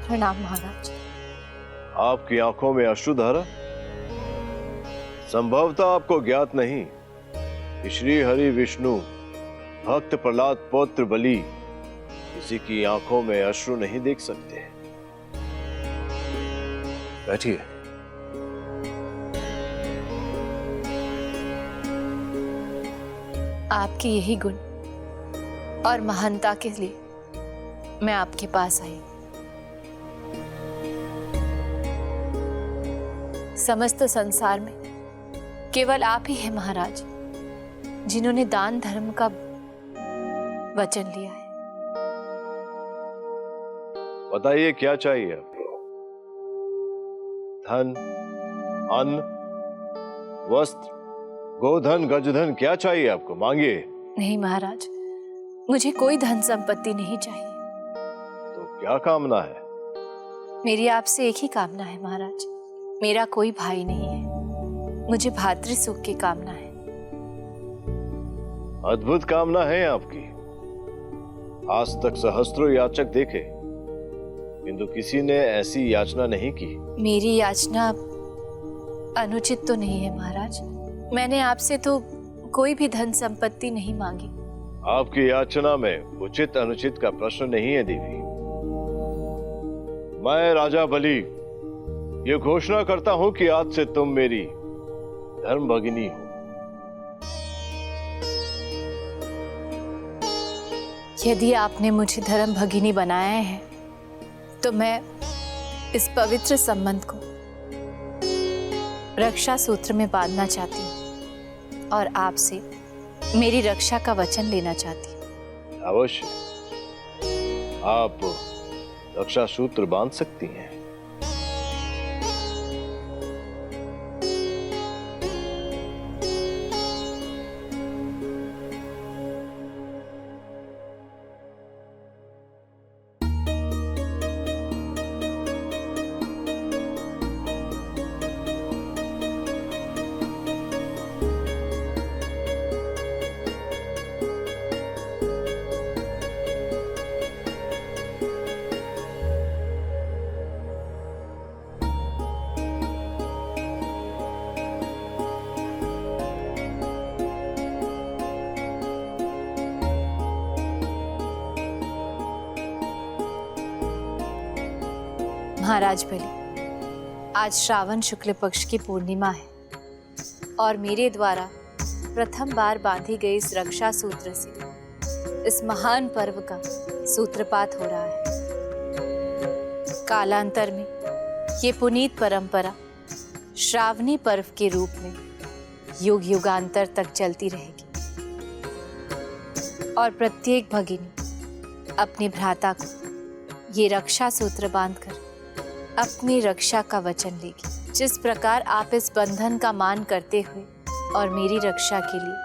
प्रणाम महाराज। आपकी आंखों में अश्रुधारा? संभवतः आपको ज्ञात नहीं कि श्री हरि विष्णु भक्त प्रहलाद पौत्र बलि किसी की आंखों में अश्रु नहीं देख सकते। बैठिए। आपकी यही गुण और महानता के लिए मैं आपके पास आई। समस्त संसार में केवल आप ही हैं महाराज, जिन्होंने दान धर्म का वचन लिया है। बताइए क्या चाहिए आपको? धन, अन्न, वस्त्र, गोधन, गजधन क्या चाहिए आपको? मांगिए। नहीं महाराज, मुझे कोई धन संपत्ति नहीं चाहिए। तो क्या कामना है? मेरी आपसे एक ही कामना है महाराज। मेरा कोई भाई नहीं है, मुझे भातृ सुख की कामना है। अद्भुत कामना है आपकी। आज तक सहस्त्रों याचक देखे, किंतु किसी ने ऐसी याचना नहीं की। मेरी याचना अनुचित तो नहीं है महाराज। मैंने आपसे तो कोई भी धन संपत्ति नहीं मांगी। आपकी याचना में उचित अनुचित का प्रश्न नहीं है देवी। मैं राजा बलि ये घोषणा करता हूं कि आज से तुम मेरी धर्म भगिनी हो। यदि आपने मुझे धर्म भगिनी बनाया है तो मैं इस पवित्र संबंध को रक्षा सूत्र में बांधना चाहती हूँ और आपसे मेरी रक्षा का वचन लेना चाहती हूँ। अवश्य, आप रक्षा सूत्र बांध सकती हैं। महाराज बलि, आज श्रावण शुक्ल पक्ष की पूर्णिमा है और मेरे द्वारा प्रथम बार बांधी गई इस रक्षा सूत्र से इस महान पर्व का सूत्रपात हो रहा है। कालांतर में ये पुनीत परंपरा श्रावणी पर्व के रूप में युग युगांतर तक चलती रहेगी और प्रत्येक भगिनी अपने भ्राता को ये रक्षा सूत्र बांधकर अपनी रक्षा का वचन लेगी। जिस प्रकार आप इस बंधन का मान करते हुए और मेरी रक्षा के लिए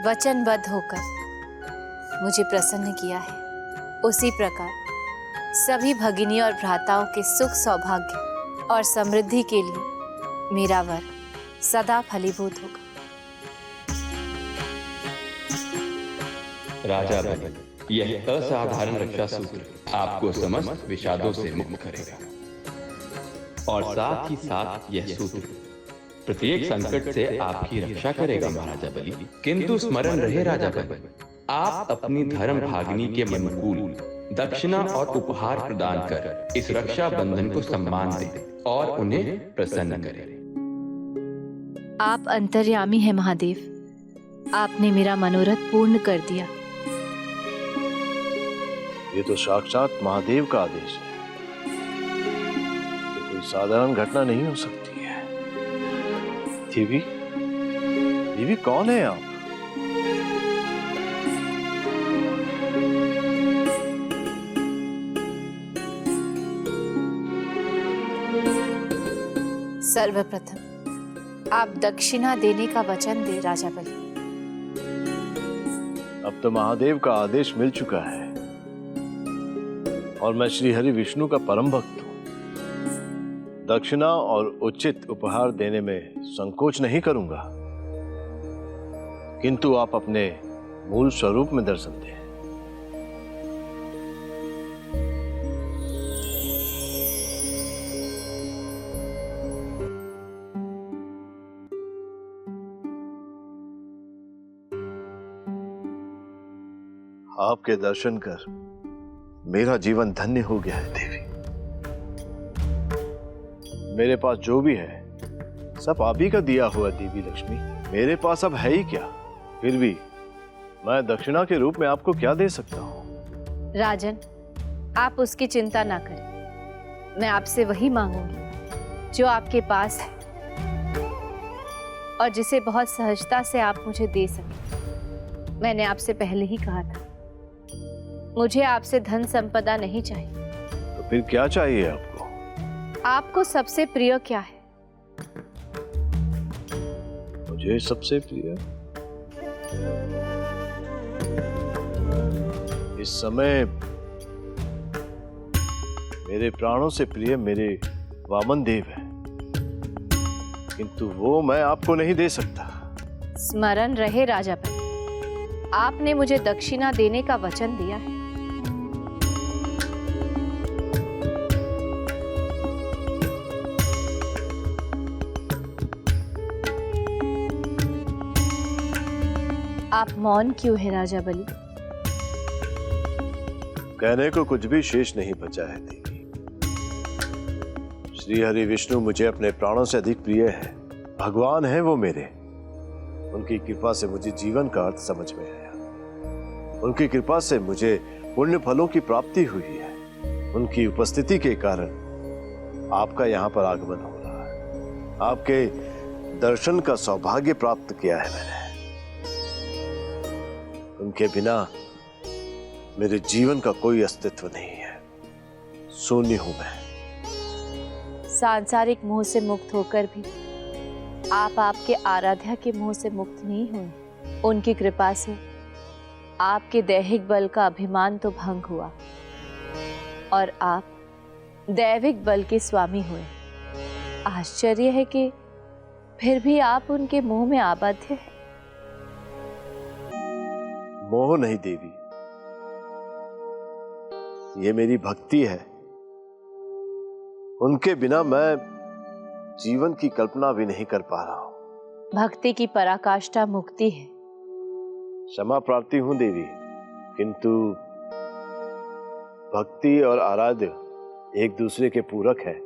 वचनबद्ध होकर मुझे प्रसन्न किया है, उसी प्रकार सभी भगिनी और भ्राताओं के सुख सौभाग्य और समृद्धि के लिए मेरा वर सदा फलीभूत होगा। राजा बलि, यह असाधारण रक्षा सूत्र आपको समस्त विषादों से मुक्त करेगा और साथ ही साथ यह सूत्र प्रत्येक संकट से आपकी रक्षा करेगा महाराजा बलि। किंतु स्मरण रहे राजा बलि, आप अपनी धर्म भागिनी के अनुकूल दक्षिणा और उपहार प्रदान कर इस रक्षा बंधन को सम्मान दें और उन्हें प्रसन्न करें। आप अंतर्यामी हैं महादेव, आपने मेरा मनोरथ पूर्ण कर दिया। ये तो साक्षात महादेव का आदेश है, ये कोई साधारण घटना नहीं हो सकती है। देवी, देवी कौन है आप? सर्वप्रथम आप दक्षिणा देने का वचन दे राजा बलि। अब तो महादेव का आदेश मिल चुका है और मैं श्री हरि विष्णु का परम भक्त हूं। दक्षिणा और उचित उपहार देने में संकोच नहीं करूंगा, किंतु आप अपने मूल स्वरूप में दर्शन दें। आपके दर्शन कर मेरा जीवन धन्य हो गया है देवी। मेरे पास जो भी है सब आप ही का दिया हुआ देवी लक्ष्मी। मेरे पास अब है ही क्या, फिर भी मैं दक्षिणा के रूप में आपको क्या दे सकता हूँ? राजन, आप उसकी चिंता ना करें। मैं आपसे वही मांगूंगी जो आपके पास है और जिसे बहुत सहजता से आप मुझे दे सकें। मैंने आपसे पहले ही कहा था, मुझे आपसे धन संपदा नहीं चाहिए। तो फिर क्या चाहिए आपको? आपको सबसे प्रिय क्या है? मुझे सबसे प्रिय इस समय मेरे प्राणों से प्रिय मेरे वामन देव है, किंतु वो मैं आपको नहीं दे सकता। स्मरण रहे राजापति, आपने मुझे दक्षिणा देने का वचन दिया है। आप मौन क्यों है राजा बलि? कहने को कुछ भी शेष नहीं बचा है देवी। श्री हरि विष्णु मुझे अपने प्राणों से अधिक प्रिय है। भगवान है वो मेरे। उनकी कृपा से मुझे जीवन का अर्थ समझ में आया। उनकी कृपा से मुझे पुण्य फलों की प्राप्ति हुई है। उनकी उपस्थिति के कारण आपका यहाँ पर आगमन हो रहा है। आपके दर्शन का सौभाग्य प्राप्त किया है मैंने। उनके बिना मेरे जीवन का कोई अस्तित्व नहीं है। शून्य हूं मैं। सांसारिक मोह से मुक्त होकर भी आप आपके आराध्या के मोह से मुक्त नहीं हुए। उनकी कृपा से आपके दैहिक बल का अभिमान तो भंग हुआ और आप दैविक बल के स्वामी हुए। आश्चर्य है कि फिर भी आप उनके मोह में आबद्ध हैं। मोह नहीं देवी, ये मेरी भक्ति है। उनके बिना मैं जीवन की कल्पना भी नहीं कर पा रहा हूं। भक्ति की पराकाष्ठा मुक्ति है। क्षमा प्रार्थी हूं देवी, किंतु भक्ति और आराध्य एक दूसरे के पूरक है।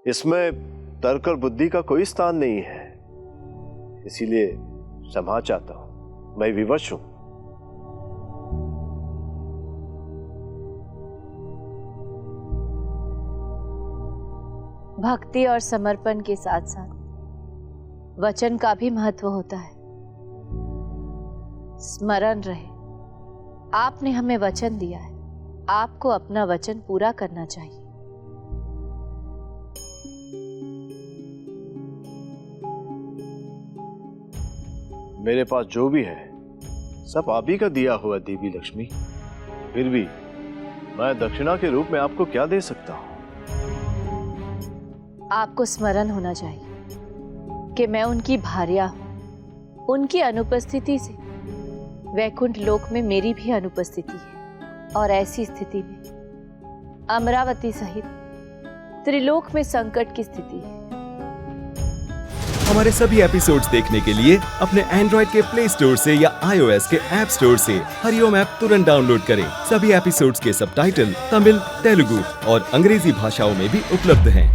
इसमें तर्क और बुद्धि का कोई स्थान नहीं है। इसीलिए क्षमा चाहता हूं। मैं विवश हूं। भक्ति और समर्पण के साथ साथ वचन का भी महत्व होता है। स्मरण रहे, आपने हमें वचन दिया है। आपको अपना वचन पूरा करना चाहिए। मेरे पास जो भी है सब आप ही का दिया हुआ देवी लक्ष्मी। फिर भी मैं दक्षिणा के रूप में आपको क्या दे सकता हूं? आपको स्मरण होना चाहिए कि मैं उनकी भार्या हूं। उनकी अनुपस्थिति से वैकुंठ लोक में मेरी भी अनुपस्थिति है और ऐसी स्थिति में अमरावती सहित त्रिलोक में संकट की स्थिति है। हमारे सभी एपिसोड्स देखने के लिए अपने एंड्रॉइड के प्ले स्टोर से या iOS के ऐप स्टोर से हरिओम ऐप तुरंत डाउनलोड करें। सभी एपिसोड्स के सबटाइटल तमिल, तेलुगु और अंग्रेजी भाषाओं में भी उपलब्ध हैं।